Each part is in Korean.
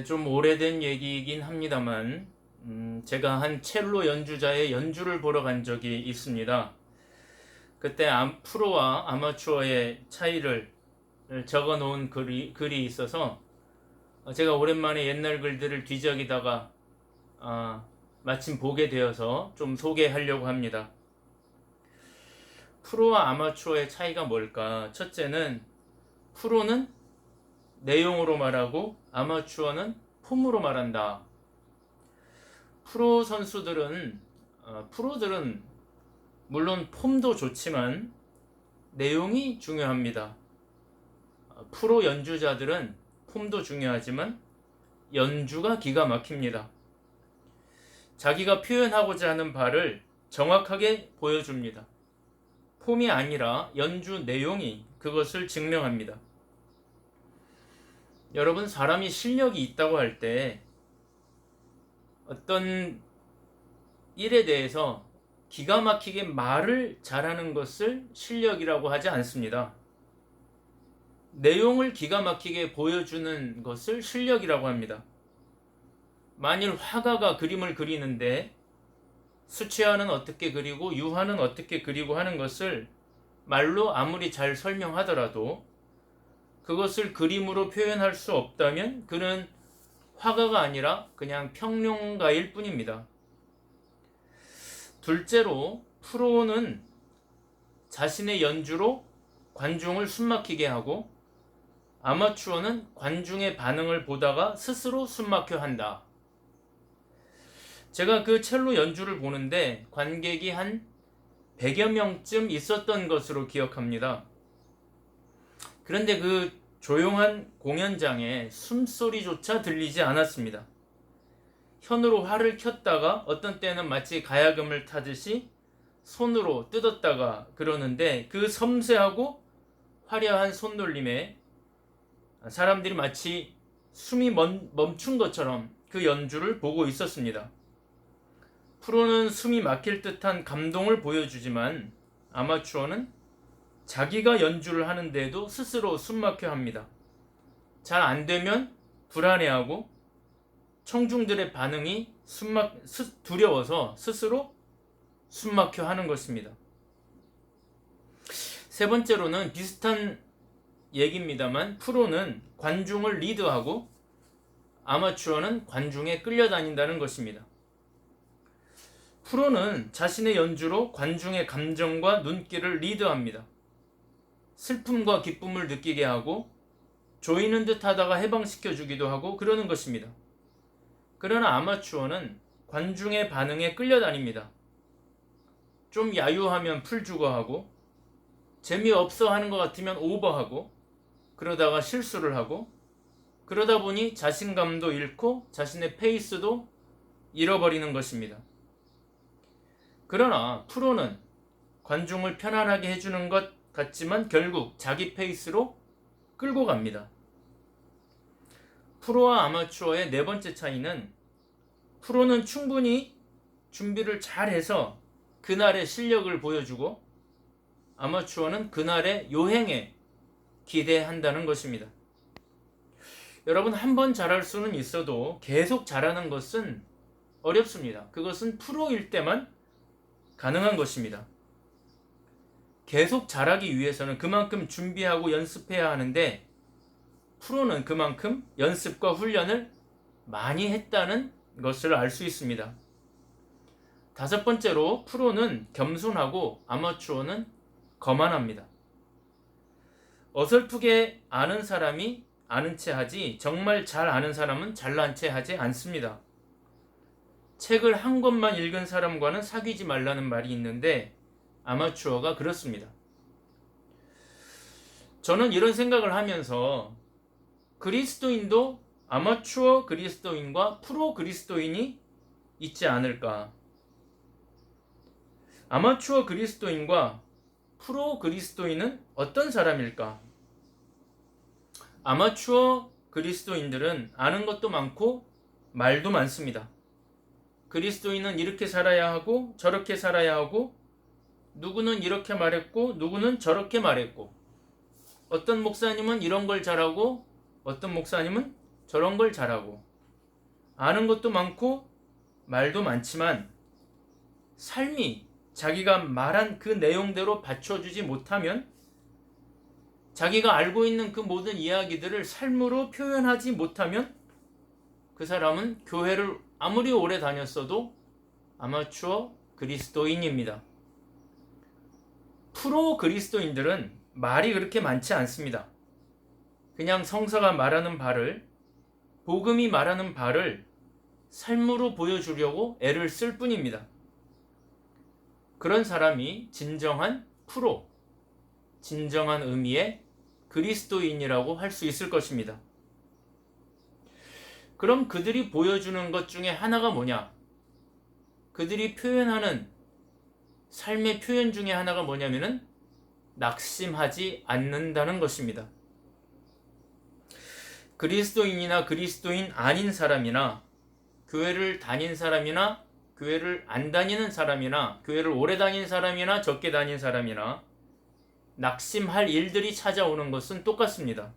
좀 오래된 얘기이긴 합니다만 제가 한 첼로 연주자의 연주를 보러 간 적이 있습니다. 그때 프로와 아마추어의 차이를 적어 놓은 글이 있어서 제가 오랜만에 옛날 글들을 뒤적이다가 마침 보게 되어서 좀 소개하려고 합니다. 프로와 아마추어의 차이가 뭘까? 첫째는 프로는 내용으로 말하고 아마추어는 폼으로 말한다. 프로들은 물론 폼도 좋지만 내용이 중요합니다. 프로 연주자들은 폼도 중요하지만 연주가 기가 막힙니다. 자기가 표현하고자 하는 바를 정확하게 보여줍니다. 폼이 아니라 연주 내용이 그것을 증명합니다. 여러분, 사람이 실력이 있다고 할 때 어떤 일에 대해서 기가 막히게 말을 잘하는 것을 실력이라고 하지 않습니다. 내용을 기가 막히게 보여주는 것을 실력이라고 합니다. 만일 화가가 그림을 그리는데 수채화는 어떻게 그리고 유화는 어떻게 그리고 하는 것을 말로 아무리 잘 설명하더라도 그것을 그림으로 표현할 수 없다면 그는 화가가 아니라 그냥 평론가일 뿐입니다. 둘째로, 프로는 자신의 연주로 관중을 숨막히게 하고 아마추어는 관중의 반응을 보다가 스스로 숨막혀 한다. 제가 그 첼로 연주를 보는데 관객이 한 100여 명쯤 있었던 것으로 기억합니다. 그런데 그 조용한 공연장에 숨소리조차 들리지 않았습니다. 현으로 활을 켰다가 어떤 때는 마치 가야금을 타듯이 손으로 뜯었다가 그러는데 그 섬세하고 화려한 손놀림에 사람들이 마치 숨이 멈춘 것처럼 그 연주를 보고 있었습니다. 프로는 숨이 막힐 듯한 감동을 보여주지만 아마추어는 자기가 연주를 하는데도 스스로 숨막혀 합니다. 잘 안 되면 불안해하고 청중들의 반응이 두려워서 스스로 숨막혀 하는 것입니다. 세 번째로는 비슷한 얘기입니다만 프로는 관중을 리드하고 아마추어는 관중에 끌려다닌다는 것입니다. 프로는 자신의 연주로 관중의 감정과 눈길을 리드합니다. 슬픔과 기쁨을 느끼게 하고 조이는 듯 하다가 해방시켜 주기도 하고 그러는 것입니다. 그러나 아마추어는 관중의 반응에 끌려다닙니다. 좀 야유하면 풀죽어하고 재미없어 하는 것 같으면 오버하고 그러다가 실수를 하고 그러다 보니 자신감도 잃고 자신의 페이스도 잃어버리는 것입니다. 그러나 프로는 관중을 편안하게 해주는 것 같지만 결국 자기 페이스로 끌고 갑니다. 프로와 아마추어의 네 번째 차이는 프로는 충분히 준비를 잘해서 그날의 실력을 보여주고 아마추어는 그날의 요행에 기대한다는 것입니다. 여러분, 한 번 잘할 수는 있어도 계속 잘하는 것은 어렵습니다. 그것은 프로일 때만 가능한 것입니다. 계속 잘하기 위해서는 그만큼 준비하고 연습해야 하는데 프로는 그만큼 연습과 훈련을 많이 했다는 것을 알 수 있습니다. 다섯 번째로, 프로는 겸손하고 아마추어는 거만합니다. 어설프게 아는 사람이 아는 체 하지 정말 잘 아는 사람은 잘난 체 하지 않습니다. 책을 한 권만 읽은 사람과는 사귀지 말라는 말이 있는데 아마추어가 그렇습니다. 저는 이런 생각을 하면서 그리스도인도 아마추어 그리스도인과 프로 그리스도인이 있지 않을까. 아마추어 그리스도인과 프로 그리스도인은 어떤 사람일까? 아마추어 그리스도인들은 아는 것도 많고 말도 많습니다. 그리스도인은 이렇게 살아야 하고 저렇게 살아야 하고 누구는 이렇게 말했고 누구는 저렇게 말했고 어떤 목사님은 이런 걸 잘하고 어떤 목사님은 저런 걸 잘하고 아는 것도 많고 말도 많지만 삶이 자기가 말한 그 내용대로 받쳐주지 못하면 자기가 알고 있는 그 모든 이야기들을 삶으로 표현하지 못하면 그 사람은 교회를 아무리 오래 다녔어도 아마추어 그리스도인입니다. 프로 그리스도인들은 말이 그렇게 많지 않습니다. 그냥 성서가 말하는 바를, 복음이 말하는 바를 삶으로 보여주려고 애를 쓸 뿐입니다. 그런 사람이 진정한 프로, 진정한 의미의 그리스도인이라고 할 수 있을 것입니다. 그럼 그들이 보여주는 것 중에 하나가 뭐냐? 그들이 표현하는 삶의 표현 중에 하나가 뭐냐면은 낙심하지 않는다는 것입니다. 그리스도인이나 그리스도인 아닌 사람이나 교회를 다닌 사람이나 교회를 안 다니는 사람이나 교회를 오래 다닌 사람이나 적게 다닌 사람이나 낙심할 일들이 찾아오는 것은 똑같습니다.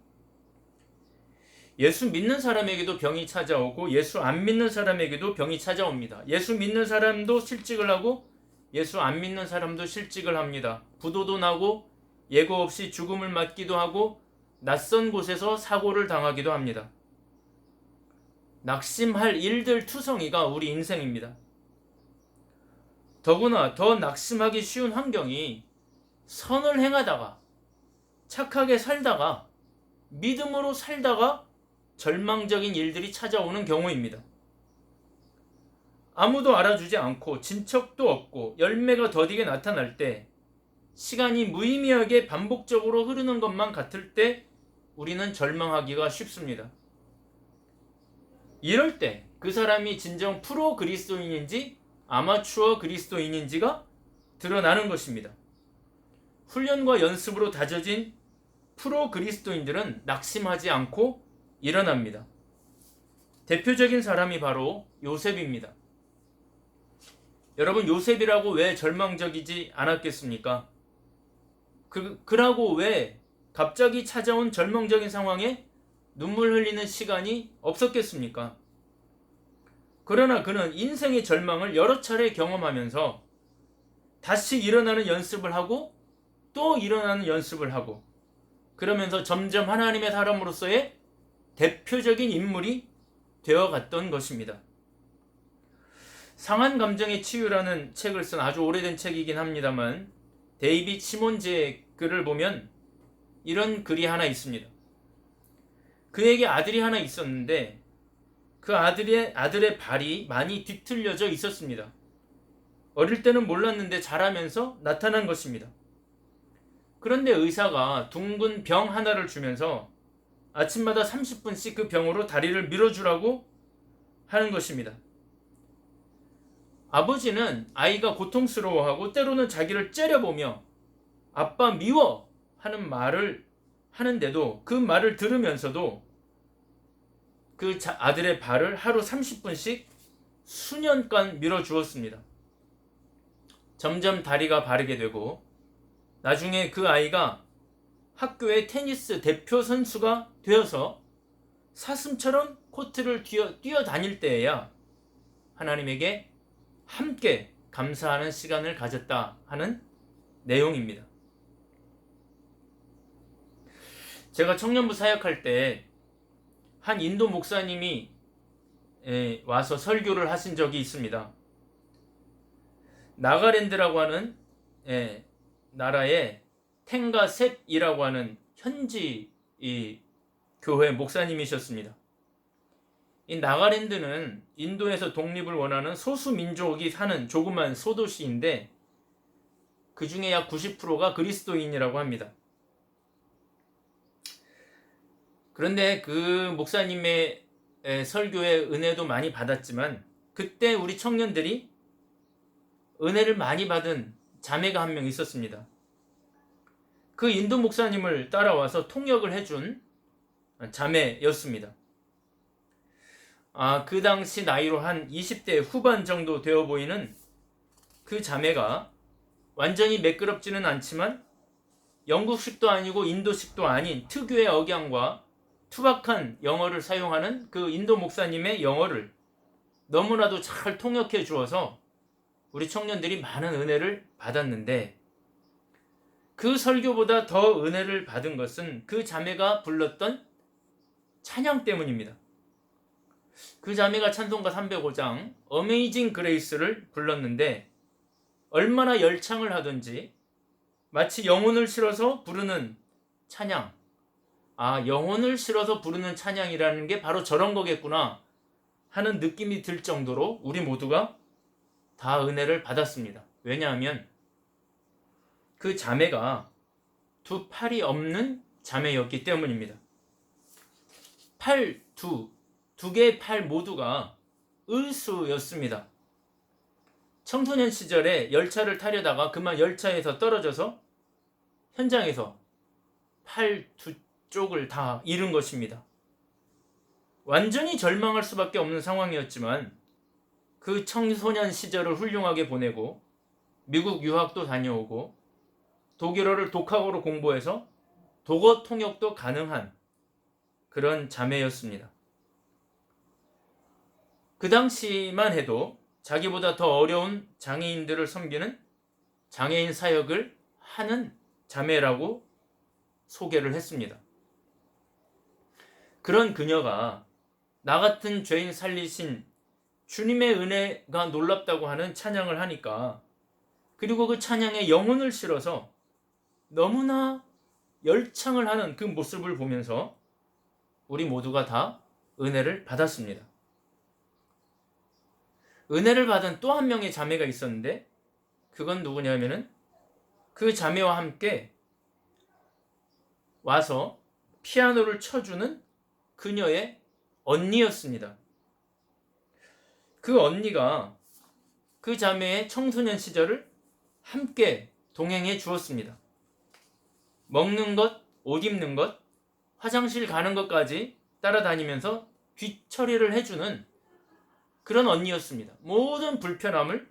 예수 믿는 사람에게도 병이 찾아오고 예수 안 믿는 사람에게도 병이 찾아옵니다. 예수 믿는 사람도 실직을 하고 예수 안 믿는 사람도 실직을 합니다. 부도도 나고 예고 없이 죽음을 맞기도 하고 낯선 곳에서 사고를 당하기도 합니다. 낙심할 일들 투성이가 우리 인생입니다. 더구나 더 낙심하기 쉬운 환경이 선을 행하다가 착하게 살다가 믿음으로 살다가 절망적인 일들이 찾아오는 경우입니다. 아무도 알아주지 않고 친척도 없고 열매가 더디게 나타날 때 시간이 무의미하게 반복적으로 흐르는 것만 같을 때 우리는 절망하기가 쉽습니다. 이럴 때 그 사람이 진정 프로 그리스도인인지 아마추어 그리스도인인지가 드러나는 것입니다. 훈련과 연습으로 다져진 프로 그리스도인들은 낙심하지 않고 일어납니다. 대표적인 사람이 바로 요셉입니다. 여러분, 요셉이라고 왜 절망적이지 않았겠습니까? 그라고 왜 갑자기 찾아온 절망적인 상황에 눈물 흘리는 시간이 없었겠습니까? 그러나 그는 인생의 절망을 여러 차례 경험하면서 다시 일어나는 연습을 하고 또 일어나는 연습을 하고 그러면서 점점 하나님의 사람으로서의 대표적인 인물이 되어갔던 것입니다. 상한 감정의 치유라는 책을 쓴 아주 오래된 책이긴 합니다만 데이빗 시몬즈의 글을 보면 이런 글이 하나 있습니다. 그에게 아들이 하나 있었는데 그 아들의 발이 많이 뒤틀려져 있었습니다. 어릴 때는 몰랐는데 자라면서 나타난 것입니다. 그런데 의사가 둥근 병 하나를 주면서 아침마다 30분씩 그 병으로 다리를 밀어주라고 하는 것입니다. 아버지는 아이가 고통스러워하고 때로는 자기를 째려보며 아빠 미워 하는 말을 하는데도 그 말을 들으면서도 그 아들의 발을 하루 30분씩 수년간 밀어주었습니다. 점점 다리가 바르게 되고 나중에 그 아이가 학교의 테니스 대표 선수가 되어서 사슴처럼 코트를 뛰어다닐 때에야 하나님에게 함께 감사하는 시간을 가졌다 하는 내용입니다. 제가 청년부 사역할 때 한 인도 목사님이 와서 설교를 하신 적이 있습니다. 나가랜드라고 하는 나라의 탱가셋이라고 하는 현지 교회 목사님이셨습니다. 이 나가랜드는 인도에서 독립을 원하는 소수 민족이 사는 조그만 소도시인데 그 중에 약 90%가 그리스도인이라고 합니다. 그런데 그 목사님의 설교의 은혜도 많이 받았지만 그때 우리 청년들이 은혜를 많이 받은 자매가 한 명 있었습니다. 그 인도 목사님을 따라와서 통역을 해준 자매였습니다. 그 당시 나이로 한 20대 후반 정도 되어 보이는 그 자매가 완전히 매끄럽지는 않지만 영국식도 아니고 인도식도 아닌 특유의 억양과 투박한 영어를 사용하는 그 인도 목사님의 영어를 너무나도 잘 통역해 주어서 우리 청년들이 많은 은혜를 받았는데, 그 설교보다 더 은혜를 받은 것은 그 자매가 불렀던 찬양 때문입니다. 그 자매가 찬송가 305장 어메이징 그레이스를 불렀는데 얼마나 열창을 하든지 마치 영혼을 실어서 부르는 찬양, 영혼을 실어서 부르는 찬양이라는 게 바로 저런 거겠구나 하는 느낌이 들 정도로 우리 모두가 다 은혜를 받았습니다. 왜냐하면 그 자매가 두 팔이 없는 자매였기 때문입니다. 두 개의 팔 모두가 을수였습니다. 청소년 시절에 열차를 타려다가 그만 열차에서 떨어져서 현장에서 팔 두 쪽을 다 잃은 것입니다. 완전히 절망할 수밖에 없는 상황이었지만 그 청소년 시절을 훌륭하게 보내고 미국 유학도 다녀오고 독일어를 독학으로 공부해서 독어 통역도 가능한 그런 자매였습니다. 그 당시만 해도 자기보다 더 어려운 장애인들을 섬기는 장애인 사역을 하는 자매라고 소개를 했습니다. 그런 그녀가 나 같은 죄인 살리신 주님의 은혜가 놀랍다고 하는 찬양을 하니까, 그리고 그 찬양에 영혼을 실어서 너무나 열창을 하는 그 모습을 보면서 우리 모두가 다 은혜를 받았습니다. 은혜를 받은 또 한 명의 자매가 있었는데, 그건 누구냐면은 그 자매와 함께 와서 피아노를 쳐주는 그녀의 언니였습니다. 그 언니가 그 자매의 청소년 시절을 함께 동행해 주었습니다. 먹는 것, 옷 입는 것, 화장실 가는 것까지 따라다니면서 뒷처리를 해주는 그런 언니였습니다. 모든 불편함을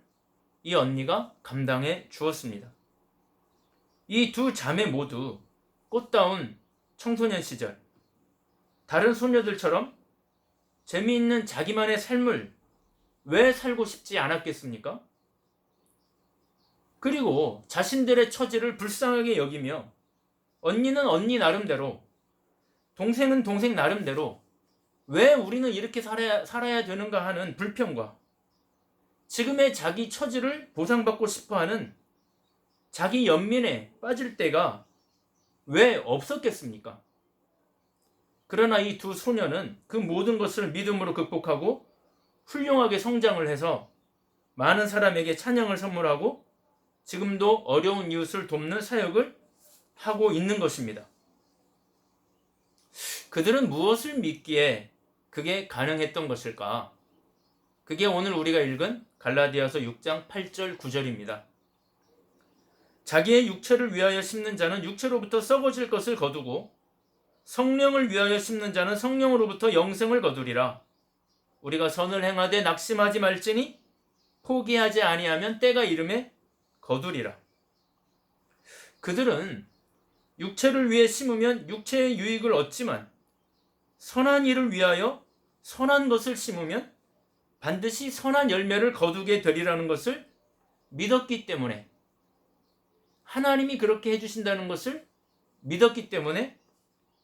이 언니가 감당해 주었습니다. 이 두 자매 모두 꽃다운 청소년 시절, 다른 소녀들처럼 재미있는 자기만의 삶을 왜 살고 싶지 않았겠습니까? 그리고 자신들의 처지를 불쌍하게 여기며 언니는 언니 나름대로, 동생은 동생 나름대로 왜 우리는 이렇게 살아야 되는가 하는 불평과 지금의 자기 처지를 보상받고 싶어하는 자기 연민에 빠질 때가 왜 없었겠습니까? 그러나 이 두 소녀는 그 모든 것을 믿음으로 극복하고 훌륭하게 성장을 해서 많은 사람에게 찬양을 선물하고 지금도 어려운 이웃을 돕는 사역을 하고 있는 것입니다. 그들은 무엇을 믿기에 그게 가능했던 것일까? 그게 오늘 우리가 읽은 갈라디아서 6장 8절 9절입니다. 자기의 육체를 위하여 심는 자는 육체로부터 썩어질 것을 거두고 성령을 위하여 심는 자는 성령으로부터 영생을 거두리라. 우리가 선을 행하되 낙심하지 말지니 포기하지 아니하면 때가 이름에 거두리라. 그들은 육체를 위해 심으면 육체의 유익을 얻지만 선한 일을 위하여 선한 것을 심으면 반드시 선한 열매를 거두게 되리라는 것을 믿었기 때문에, 하나님이 그렇게 해주신다는 것을 믿었기 때문에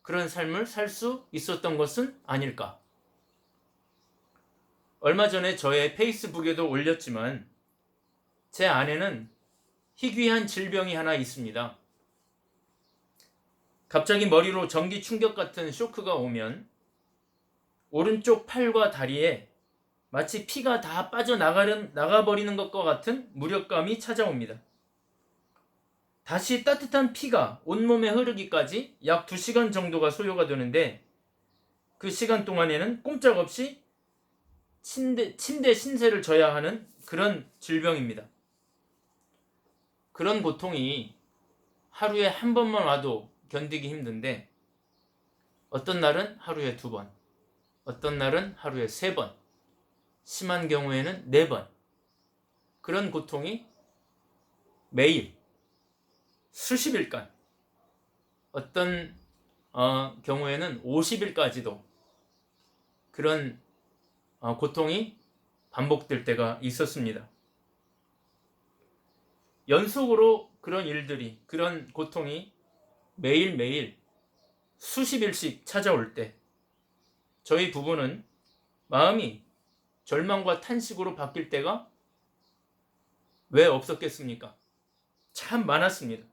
그런 삶을 살 수 있었던 것은 아닐까. 얼마 전에 저의 페이스북에도 올렸지만 제 아내는 희귀한 질병이 하나 있습니다. 갑자기 머리로 전기 충격 같은 쇼크가 오면 오른쪽 팔과 다리에 마치 피가 다 나가버리는 것과 같은 무력감이 찾아옵니다. 다시 따뜻한 피가 온몸에 흐르기까지 약 2시간 정도가 소요가 되는데, 그 시간 동안에는 꼼짝없이 침대 신세를 져야 하는 그런 질병입니다. 그런 고통이 하루에 한 번만 와도 견디기 힘든데, 어떤 날은 하루에 2번, 어떤 날은 하루에 3번, 심한 경우에는 4번, 그런 고통이 매일 수십 일간, 어떤 경우에는 50일까지도 그런 고통이 반복될 때가 있었습니다. 연속으로 그런 일들이, 그런 고통이 매일매일 수십 일씩 찾아올 때 저희 부부는 마음이 절망과 탄식으로 바뀔 때가 왜 없었겠습니까? 참 많았습니다.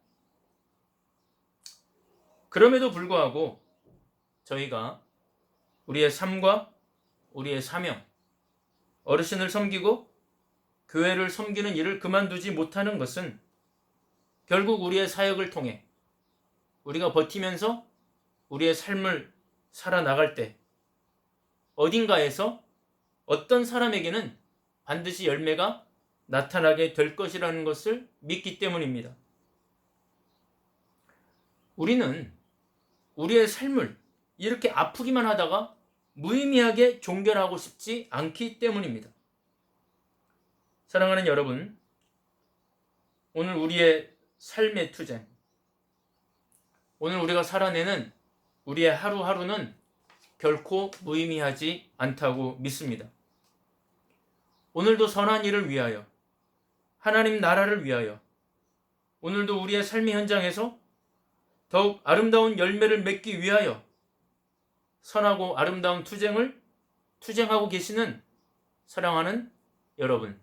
그럼에도 불구하고 저희가 우리의 삶과 우리의 사명, 어르신을 섬기고 교회를 섬기는 일을 그만두지 못하는 것은 결국 우리의 사역을 통해 우리가 버티면서 우리의 삶을 살아나갈 때 어딘가에서 어떤 사람에게는 반드시 열매가 나타나게 될 것이라는 것을 믿기 때문입니다. 우리는 우리의 삶을 이렇게 아프기만 하다가 무의미하게 종결하고 싶지 않기 때문입니다. 사랑하는 여러분, 오늘 우리의 삶의 투쟁, 오늘 우리가 살아내는 우리의 하루하루는 결코 무의미하지 않다고 믿습니다. 오늘도 선한 일을 위하여, 하나님 나라를 위하여, 오늘도 우리의 삶의 현장에서 더욱 아름다운 열매를 맺기 위하여 선하고 아름다운 투쟁을 투쟁하고 계시는 사랑하는 여러분,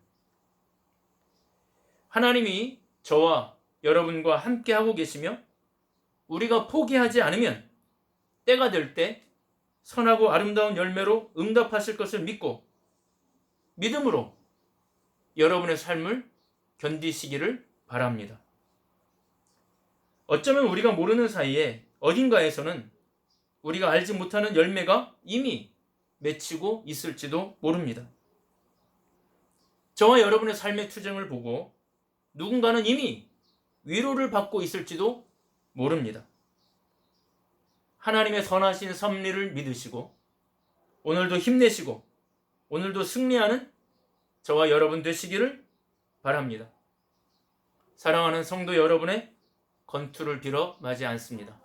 하나님이 저와 여러분과 함께 하고 계시며 우리가 포기하지 않으면 때가 될 때 선하고 아름다운 열매로 응답하실 것을 믿고 믿음으로 여러분의 삶을 견디시기를 바랍니다. 어쩌면 우리가 모르는 사이에 어딘가에서는 우리가 알지 못하는 열매가 이미 맺히고 있을지도 모릅니다. 저와 여러분의 삶의 투쟁을 보고 누군가는 이미 위로를 받고 있을지도 모릅니다. 하나님의 선하신 섭리를 믿으시고 오늘도 힘내시고 오늘도 승리하는 저와 여러분 되시기를 바랍니다. 사랑하는 성도 여러분의 건투를 빌어 마지 않습니다.